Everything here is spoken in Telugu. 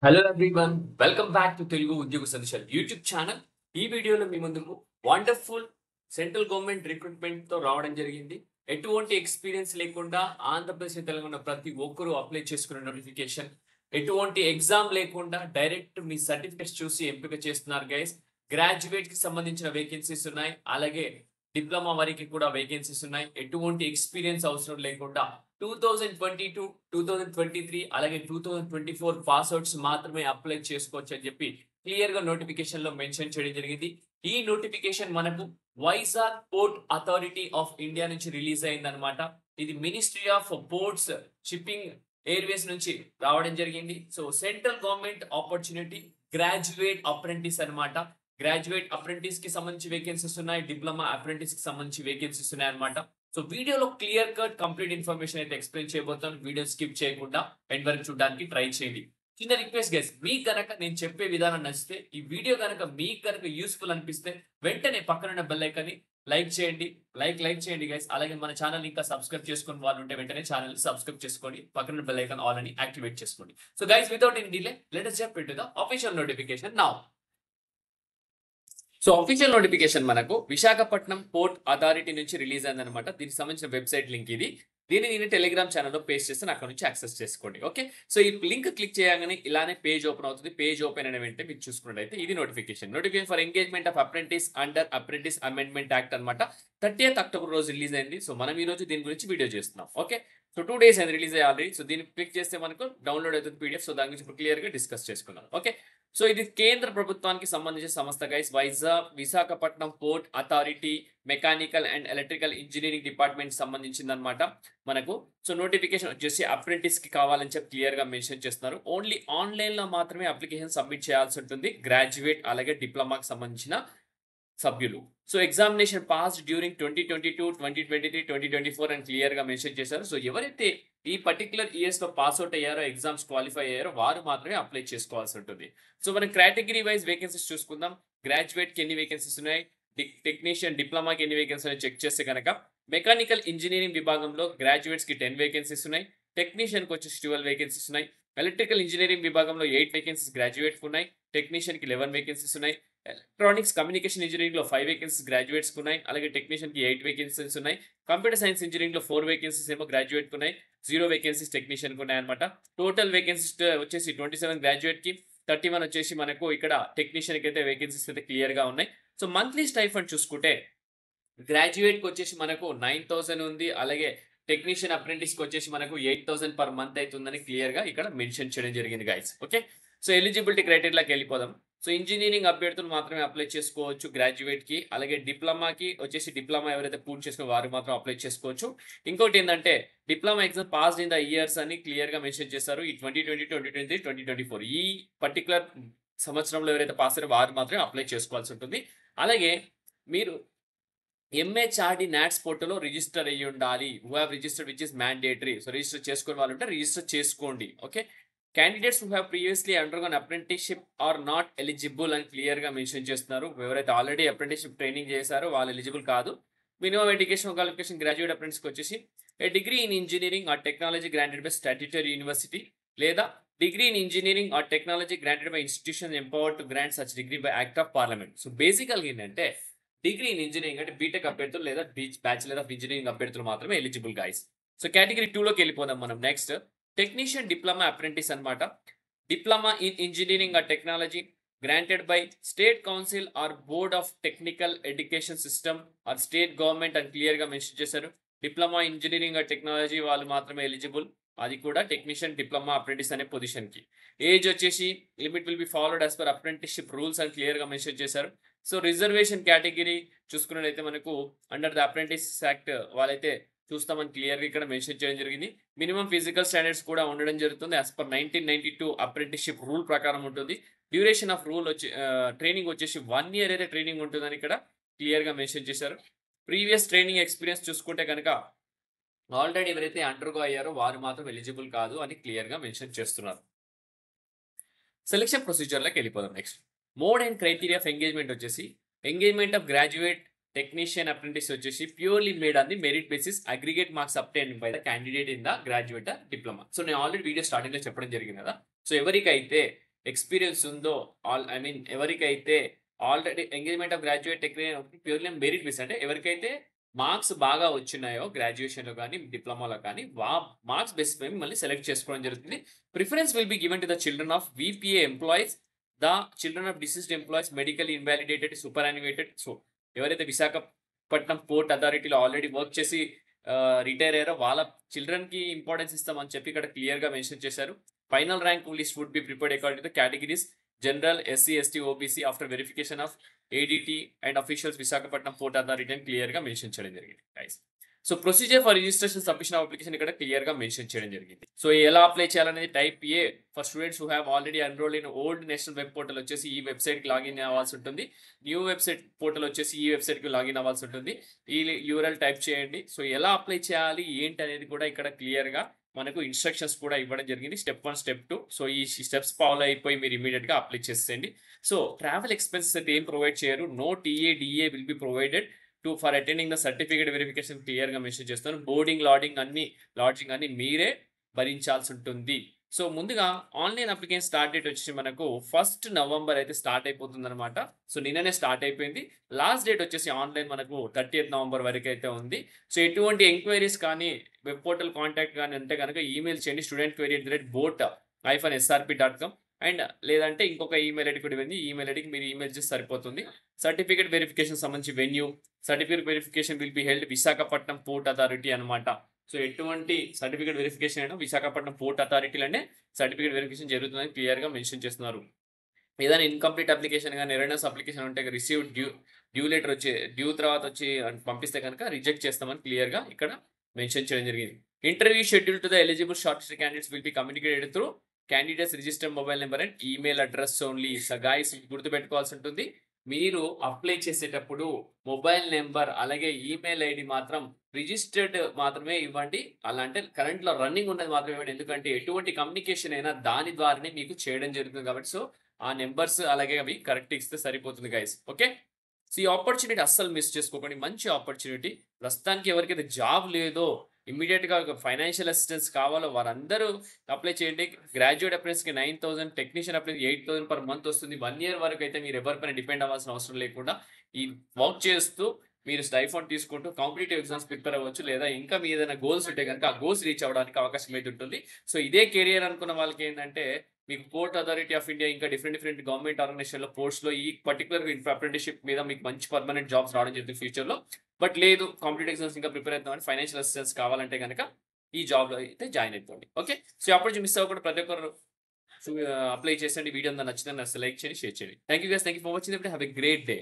Hello everyone, welcome back to Telugu ఉద్యోగ సందేశాలు యూట్యూబ్ ఛానల్. ఈ వీడియోలో మీ ముందుకు వండర్ఫుల్ సెంట్రల్ గవర్నమెంట్ రిక్రూట్మెంట్ తో రావడం జరిగింది. ఎటువంటి ఎక్స్పీరియన్స్ లేకుండా ఆంధ్రప్రదేశ్ తెలంగాణ ప్రతి ఒక్కరూ అప్లై చేసుకునే నోటిఫికేషన్. ఎటువంటి ఎగ్జామ్ లేకుండా డైరెక్ట్ మీ సర్టిఫికేట్స్ చూసి ఎంపిక చేస్తున్నారు గైస్. గ్రాడ్యుయేట్ కి సంబంధించిన వేకెన్సీస్ ఉన్నాయి, అలాగే డిప్లొమా వారికి కూడా వేకెన్సీస్ ఉన్నాయి. ఎటువంటి ఎక్స్పీరియన్స్ అవసరం లేకుండా 2022, 2023 అలాగే 2024 పాస్ అవుట్స్ మాత్రమే అప్లై చేసుకోవచ్చు అని చెప్పి క్లియర్ గా నోటిఫికేషన్ లో మెన్షన్ చేయడం జరిగింది. ఈ నోటిఫికేషన్ మనకు Vizag port authority of India నుంచి రిలీజ్ అయిందనమాట. ఇది ministry of ports, shipping, Airways నుంచి రావడం జరిగింది. So central government opportunity graduate apprentice అన్నమాట. గ్రాడ్యుయేట్ అప్రెంటిస్ కి సంబంధించి వేకెన్సీస్ ఉన్నాయి, డిప్లొమా అప్రెంటిస్ కి సంబంధించి వేకెన్సీస్ ఉన్నాయి అనమాట. సో వీడియోలో క్లియర్ కట్ కంప్లీట్ ఇన్ఫర్మేషన్ అయితే ఎక్స్ప్లెయిన్ చేయబోతాను. వీడియో స్కిప్ చేయకుండా ఎండ్ వరకు చూడడానికి ట్రై చేయండి. చిన్న రిక్వెస్ట్ గైస్, మీకు కనుక నేను చెప్పే విధానం నచ్చితే, ఈ వీడియో కనుక మీకు కనుక యూస్ఫుల్ అనిపిస్తే వెంటనే పక్కన బెల్ ఐకాన్ ని లైక్ చేయండి. లైక్ చేయండి గైస్. అలాగే మన ఛానల్ ఇంకా సబ్స్క్రైబ్ చేసుకుని వాళ్ళు ఉంటే వెంటనే ఛానల్ సబ్స్క్రైబ్ చేసుకోండి, పక్కన బెల్ ఐకాన్ ఆల్ అని యాక్టివేట్ చేసుకోండి. So guys, without any delay let us jump into the official notification now. So official notification మనకు విశాఖపట్నం పోర్ట్ అథారిటీ నుంచి రిలీజ్ అయిందనమాట. దీనికి సంబంధించిన వెబ్సైట్ లింక్ ఇది. దీన్ని టెలిగ్రామ్ ఛానల్లో పేస్ట్ చేస్తే అక్కడ నుంచి యాక్సెస్ చేసుకోండి. ఓకే, సో ఈ లింక్ క్లిక్ చేయగానే ఇలానే పేజ్ ఓపెన్ అవుతుంది. పేజ్ ఓపెన్ అయిన వెంటనే మీరు చూసుకున్నట్టయితే ఇది notification for engagement of apprentice under apprentice amendment act అనమాట. 30th అక్టోబర్ రోజు రిలీజ్ అయింది. సో మనం ఈ రోజు దీని గురించి వీడియో చేస్తున్నాం. ఓకే, సో 2 days అయింది రిలీజ్ అయ్యి ఆల్రెడీ. సో దీన్ని క్లిక్ చేస్తే మనకు డౌన్లోడ్ అవుతుంది పీడిఎఫ్. సో దాని గురించి క్లియర్ గా డిస్కస్ చేసుకున్నాం. ఓకే, సో ఇది కేంద్ర ప్రభుత్వానికి సంబంధించిన సంస్థ guys. Visakhapatnam port authority mechanical and electrical engineering department సంబంధించింది అనమాట మనకు. సో నోటిఫికేషన్ వచ్చేసి అప్రెంటిస్ కి కావాలని చెప్పి క్లియర్ గా మెన్షన్ చేస్తున్నారు. ఓన్లీ ఆన్లైన్ లో మాత్రమే అప్లికేషన్ సబ్మిట్ చేయాల్సి ఉంటుంది గ్రాడ్యుయేట్ అలాగే డిప్లొమాకి సంబంధించిన సభ్యులు. సో ఎగ్జామినేషన్ పాస్ డ్యూరింగ్ 2022, 2023, 2024 అని క్లియర్ గా మెన్షన్ చేశారు. సో ఎవరైతే ఈ పర్టికులర్ ఇయర్స్ లో పాస్ అవుట్ అయ్యారో, ఎగ్జామ్స్ క్వాలిఫై అయ్యారో వారు మాత్రమే అప్లై చేసుకోవాల్సి ఉంటుంది. సో మనం కేటగిరీ వైజ్ వేకెన్సీస్ చూసుకుందాం. గ్రాడ్యుయేట్ కి ఎన్ని వేకెన్సీస్ ఉన్నాయి, టెక్నీషియన్ డిప్లొమాకి ఎన్ని వేకెన్సీ చెక్ చేస్తే కనుక మెకానికల్ ఇంజనీరింగ్ విభాగంలో గ్రాడ్యుయేట్స్ కి 10 వేకెన్సీస్ ఉన్నాయి, టెక్నీషియన్ కి వచ్చేసి 12 వేకెన్సీస్ ఉన్నాయి. ఎలక్ట్రికల్ ఇంజనీరింగ్ విభాగంలో 8 వేకెన్సీస్ గ్రాడ్యుయేట్ ఉన్నాయి, టెక్నీషియన్ కి 11 వేకెన్సీస్ ఉన్నాయి. ఎలక్ట్రానిక్స్ కమ్యూనికేషన్ ఇంజనీరింగ్ లో 5 వేకెన్సీస్ గ్రాడ్యుయేట్స్ ఉన్నాయి, అలాగే టెక్నీషియన్ కి 8 వేకెన్సీస్ ఉన్నాయి. కంప్యూటర్ సైన్స్ ఇంజనీరింగ్ లో 4 వేకెన్సీస్ ఏమో గ్రాడ్యుయేట్ ఉన్నాయి, 0 వేకెన్సీస్ టెక్నీషియన్ కు ఉన్నాయి అనమాట. టోటల్ వేకెన్సీస్ వచ్చేసి 27 గ్రాడ్యుయేట్ కి, 31 వచ్చేసి మనకు ఇక్కడ టెక్నీషియన్ కి అయితే వేకెన్సీస్ అయితే క్లియర్ గా ఉన్నాయి. సో మంత్లీ స్టైఫండ్ చూసుకుంటే గ్రాడ్యుయేట్ కి వచ్చేసి మనకు 9,000 ఉంది, అలాగే టెక్నీషియన్ అప్రెంటిస్ కి వచ్చేసి మనకు 8,000 పర్ మంత్ అవుతుందని క్లియర్ గా ఇక్కడ మెన్షన్ చేయడం జరిగింది గైస్. ఓకే, సో ఎలిజిబిలిటీ క్రైటీరియాకి వెళ్ళిపోదాం. సో ఇంజనీరింగ్ అభ్యర్థులు మాత్రమే అప్లై చేసుకోవచ్చు గ్రాడ్యుయేట్ కి, అలాగే డిప్లొమాకి వచ్చేసి డిప్లొమా ఎవరైతే పూర్తి చేసుకుని వారు మాత్రం అప్లై చేసుకోవచ్చు. ఇంకోటి ఏంటంటే diploma exam passed in the years అని క్లియర్ గా మెన్షన్ చేశారు. ఈ 2020, 2023, 2024 ఈ పర్టికులర్ సంవత్సరంలో ఎవరైతే పాస్ అయ్యారో వారు మాత్రమే అప్లై చేసుకోవాల్సి ఉంటుంది. అలాగే మీరు ఎంహెచ్ఆర్డి నాట్స్ పోర్టల్లో రిజిస్టర్ అయ్యి ఉండాలి. Who have registered which is mandatory. So register చేసుకునే వాళ్ళు ఉంటే రిజిస్టర్ చేసుకోండి. Okay, candidates who have previously undergone apprenticeship are not eligible అని క్లియర్ గా మెన్షన్ చేస్తున్నారు. ఎవరైతే ఆల్రెడీ అప్రెంటిస్షిప్ ట్రైనింగ్ చేశారో వాళ్ళు ఎలిజిబుల్ కాదు. Minimum education qualification graduate apprentice వచ్చేసి a degree in engineering or technology granted by statutory university, లేదా degree in engineering or technology granted by institution empowered to grant such degree by act of parliament. So basically ఏంటంటే డిగ్రీ ఇన్ ఇంజనీరింగ్ అంటే బీటెక్ అభ్యర్థులు లేదా బ్యాచిలర్ ఆఫ్ ఇంజనీరింగ్ అభ్యర్థులు మాత్రమే ఎలిజిబుల్ గైస్. సో కేటగిరీ 2లోకి వెళ్ళిపోదాం మనం. నెక్స్ట్ టెక్నీషియన్ డిప్లొమా అప్రెంటిస్ అనమాట. Diploma in engineering or technology granted by state council or board of technical education system or state government అని క్లియర్ గా మెన్షన్ చేశారు. డిప్లొమా ఇంజనీరింగ్ ఆర్ టెక్నాలజీ వాళ్ళు మాత్రమే ఎలిజిబుల్, అది కూడా టెక్నీషియన్ డిప్లొమా అప్రెంటిస్ అనే పొజిషన్ కి. ఏజ్ వచ్చేసి limit will be followed as per apprenticeship rules అని క్లియర్ గా మెన్షన్ చేశారు. సో రిజర్వేషన్ కేటగిరీ చూసుకున్నట్లయితే మనకు అండర్ ద అప్రెంటిస్ యాక్ట్ వాళ్ళైతే చూస్తామని క్లియర్ గా ఇక్కడ మెన్షన్ చేయడం జరిగింది. మినిమం ఫిజికల్ స్టాండర్డ్స్ కూడా ఉండడం జరుగుతుంది. యాజ్ పర్ 1992 అప్రెంటిస్షిప్ రూల్ ప్రకారం ఉంటుంది. డ్యూరేషన్ ఆఫ్ రూల్ వచ్చి ట్రైనింగ్ వచ్చేసి 1 year అయితే ట్రైనింగ్ ఉంటుందని ఇక్కడ క్లియర్ గా మెన్షన్ చేశారు. ప్రీవియస్ ట్రైనింగ్ ఎక్స్పీరియన్స్ చూసుకుంటే కనుక ఆల్రెడీ ఎవరైతే అండర్గో అయ్యారో వారు మాత్రం ఎలిజిబుల్ కాదు అని క్లియర్ గా మెన్షన్ చేస్తున్నారు. సెలక్షన్ ప్రొసీజర్లోకి వెళ్ళిపోదాం. Next mode and criteria of engagement వచ్చేసి engagement of graduate technician apprentice వచ్చేసి purely made on the merit basis aggregate marks obtained by the candidate in the graduate diploma. So నేను ఆల్రెడీ వీడియో స్టార్టింగ్ లో చెప్పడం జరిగింది కదా. సో ఎవరికైతే ఎక్స్పీరియన్స్ ఉందో ఎవరికైతే already engagement of graduate purely merit base అంటే ఎవరికైతే మార్క్స్ బాగా వచ్చినాయో గ్రాడ్యుయేషన్‌లో గాని, డిప్లొమాలో కానీ మార్క్స్ బేస్ పై మిమ్మల్ని సెలెక్ట్ చేసుకోవడం జరుగుతుంది. Preference will be given to the children of VPA employees, the children of deceased employees, medically invalidated, superannuated. So ఎవరైతే విశాఖపట్నం పోర్ట్ అథారిటీలో ఆల్రెడీ వర్క్ చేసి రిటైర్ అయ్యారో వాళ్ళ చిల్డ్రన్‌కి ఇంపార్టెన్స్ ఇస్తామని చెప్పి ఇక్కడ క్లియర్‌గా మెన్షన్ చేశారు. Final rank list would be prepared according to the categories general, SC, ST, OBC after verification of ADT and officials Visakhapatnam port authority అని క్లియర్‌గా మెన్షన్ చేయడం జరిగింది guys. So procedure for registration submission of application ఇక్కడ క్లియర్‌గా మెన్షన్ చేయడం జరిగింది. సో ఎలా అప్లై చేయాలనేది type A for students who have already enrolled in old national web portal వచ్చేసి ఈ వెబ్‌సైట్‌కి లాగిన్ అవ్వాల్సి ఉంటుంది. న్యూ వెబ్‌సైట్ పోర్టల్ వచ్చేసి ఈ వెబ్‌సైట్‌కి లాగిన్ అవ్వాల్సి ఉంటుంది. ఈ యూఆర్ఎల్ టైప్ చేయండి. సో ఎలా అప్లై చేయాలి ఏంటి అనేది కూడా ఇక్కడ క్లియర్‌గా మనకు ఇన్‌స్ట్రక్షన్స్ కూడా ఇవ్వడం జరిగింది. Step 1, step 2. సో ఈ స్టెప్స్ ఫాలో అయిపోయి మీరు ఇమ్మీడియేట్‌గా అప్లై చేసేయండి. సో ట్రావెల్ ఎక్స్‌పెన్సెస్ అయితే ఏం ప్రొవైడ్ చేయరు. No TA, DA will be provided for attending the certificate verification క్లియర్‌గా మెన్షన్ చేస్తాను. బోర్డింగ్, లాడ్జింగ్ అన్ని మీరే భరించాల్సి ఉంటుంది. సో ముందుగా ఆన్‌లైన్ అప్లికేషన్ స్టార్ట్ డేట్ వచ్చేసి మనకు 1 నవంబర్ అయితే స్టార్ట్ అయిపోతుందన్నమాట. సో నిన్ననే స్టార్ట్ అయిపోయింది. లాస్ట్ డేట్ వచ్చేసి ఆన్‌లైన్ మనకు 30th నవంబర్ వరకైతే ఉంది. సో ఎటువంటి ఎంక్వైరీస్ కానీ, వెబ్ పోర్టల్ కాంటాక్ట్ కానీ ఉంటే గనుక ఈమెయిల్ చేయండి. studentquery@boat-srp.com అండ్ లేదంటే ఇంకొక ఈమెయిల్ ఐడి కూడా ఇవ్వండి. ఈమెయిల్ ఐడికి మీరు ఈమెయిల్ చేస్తే సరిపోతుంది. సర్టిఫికేట్ వెరిఫికేషన్ సంబంధించి venue, certificate verification will be held Visakhapatnam port authority అన్నమాట. సో ఎటువంటి సర్టిఫికేట్ వెరిఫికేషన్ అయినా విశాఖపట్నం పోర్ట్ అథారిటీలోనే సర్టిఫికేట్ వెరిఫికేషన్ జరుగుతుందని క్లియర్‌గా మెన్షన్ చేస్తున్నారు. ఏదైనా ఇన్‌కంప్లీట్ అప్లికేషన్ గాని, ఎర్రర్‌నెస్ అప్లికేషన్ ఉంటే రిసీవ్డ్ డ్యూ లెటర్ డ్యూ తర్వాత వచ్చి పంపిస్తే కనుక రిజెక్ట్ చేస్తామని క్లియర్‌గా ఇక్కడ మెన్షన్ చేయడం జరిగింది. Interview schedule to the eligible short listed candidates will be communicated through candidates registered mobile number and email address only. So guys గుర్తుపెట్టుకోవాల్సి ఉంటుంది. మీరు అప్లై చేసేటప్పుడు మొబైల్ నెంబర్ అలాగే ఈమెయిల్ ఐడి మాత్రం రిజిస్టర్డ్ మాత్రమే ఇవ్వండి. అలా అంటే కరెంట్‌లో రన్నింగ్ ఉన్నది మాత్రమే ఇవ్వండి. ఎందుకంటే ఎటువంటి కమ్యూనికేషన్ అయినా దాని ద్వారానే మీకు చేయడం జరుగుతుంది కాబట్టి సో ఆ నంబర్స్ అలాగే అవి కరెక్ట్ ఇస్తే సరిపోతుంది గైస్. ఓకే. సో ఈ ఆపర్చునిటీ అస్సలు మిస్ చేసుకోకండి. మంచి ఆపర్చునిటీ. ప్రస్తుతానికి ఎవరికైతే జాబ్ లేదో ఇమ్మీడియేట్‌గా ఫైనాన్షియల్ అసిస్టెన్స్ కావాలో వారందరూ అప్లై చేయండి. గ్రాడ్యుయేట్ అప్రెంటిస్‌కి 9,000, టెక్నీషియన్ అప్రెంటిస్ 8,000 పర్ మంత్ వస్తుంది. 1 ఇయర్ వరకు అయితే మీరు ఎవరిపైన డిపెండ్ అవ్వాల్సిన అవసరం లేకుండా ఈ వర్క్ చేస్తూ మీరు స్టైఫండ్ తీసుకుంటూ కాంపిటీటివ్ ఎగ్జామ్స్ ప్రిపేర్ అవ్వచ్చు. లేదా ఇంకా మీ ఏదైనా గోల్స్ ఉంటే గనుక ఆ గోల్స్ రీచ్ అవ్వడానికి అవకాశం అయితే ఉంటుంది. సో ఇదే కెరియర్ అనుకున్న వాళ్ళకి ఏంటంటే మీకు పోర్ట్ అథారిటీ ఆఫ్ ఇండియా ఇంకా డిఫరెంట్ గవర్నమెంట్ ఆర్గనైజేషన్‌లో పోస్ట్‌లో ఈ పర్టిక్యులర్ అప్రెంటిస్‌షిప్ మీద మీకు మంచి పర్మనెంట్ జాబ్స్ రావడం జరుగుతుంది ఫ్యూచర్‌లో. బట్ లేదు కాంపిటీటివ్ ఎగ్జామ్స్ ఇంకా ప్రిపేర్ అవుతామని ఫైనాన్షియల్ అసిస్టెన్స్ కావాలంటే గనక ఈ జాబ్‌లో అయితే జాయిన్ అయిపోండి. ఓకే. సో అప్పటి మిస్ అవ్వకుండా ప్రతి ఒక్కరు అప్లై చేసేయండి. వీడియో నచ్చితే లైక్ చేయండి, షేర్ చేయండి. Thank you guys. Thank you for watching. Have a great day.